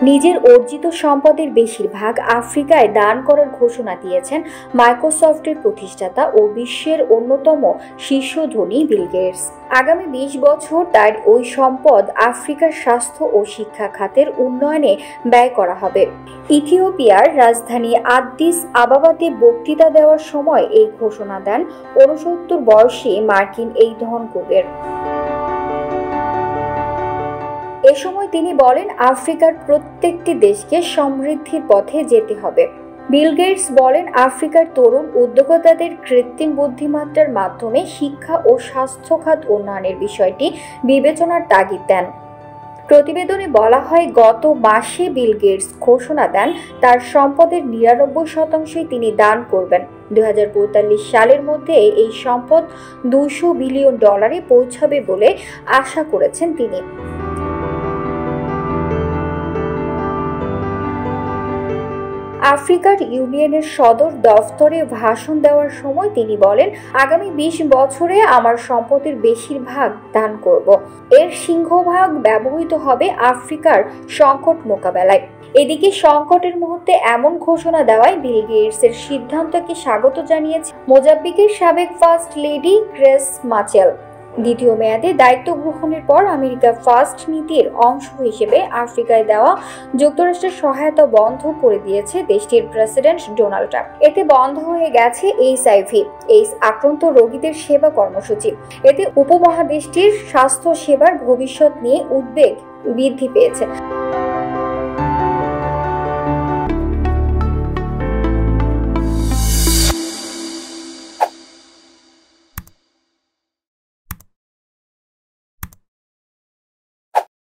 নিজের অর্জিত সম্পদের বেশিরভাগ আফ্রিকায় দান করার ঘোষণা দিয়েছেন মাইক্রোসফটের প্রতিষ্ঠাতা ও বিশ্বের অন্যতম শীর্ষ ধনী বিল গেটস। আগামী ২০ বছর তার ওই সম্পদ আফ্রিকার স্বাস্থ্য ও শিক্ষা খাতের উন্নয়নে ব্যয় করা হবে। ইথিওপিয়ার রাজধানী আদ্দিস আবাবাতে বক্তৃতা দেওয়ার সময় এই ঘোষণা দেন ৬৯ বয়সী মার্কিন এই ধনকুবের। এ সময় তিনি বলেন, আফ্রিকার প্রত্যেকটি দেশকে সমৃদ্ধির পথে যেতে হবে। বিল গেটস বলেন, আফ্রিকার তরুণ উদ্যোক্তাদের কৃত্রিম বুদ্ধিমত্তার মাধ্যমে শিক্ষা ও স্বাস্থ্য খাত উন্নয়নের বিষয়টি বিবেচনার তাগিদ দেন। প্রতিবেদনে বলা হয়, গত মাসে বিল গেটস ঘোষণা দেন তার সম্পদের ৯৯% তিনি দান করবেন। ২০৪৫ সালের মধ্যে এই সম্পদ $২০০ বিলিয়ন পৌঁছাবে বলে আশা করেছেন তিনি। আফ্রিকার ইউনিয়নের সদর দফতরে ভাষণ দেওয়ার সময় তিনি বলেন, আগামী ২০ বছরে আমার সম্পদের বেশিরভাগ দান করব। এর সিংহভাগ ব্যবহৃত হবে আফ্রিকার সংকট মোকাবেলায়। এদিকে সংকটের মুহূর্তে এমন ঘোষণা দেওয়ায় বিল গেটসের সিদ্ধান্তকে স্বাগত জানিয়েছে মোজাম্বিকের সাবেক ফার্স্ট লেডি গ্রেস মাচেল। দ্বিতীয় মেয়াদে দায়িত্ব গ্রহণের পর আমেরিকা ফার্স্ট নীতির অংশ হিসেবে আফ্রিকায় দেওয়া যুক্তরাষ্ট্রের সহায়তা বন্ধ করে দিয়েছে দেশটির প্রেসিডেন্ট ডোনাল্ড ট্রাম্প। এতে বন্ধ হয়ে গেছে এইডস আক্রান্ত রোগীদের সেবা কর্মসূচি। এতে উপমহাদেশটির স্বাস্থ্য সেবার ভবিষ্যৎ নিয়ে উদ্বেগ বৃদ্ধি পেয়েছে।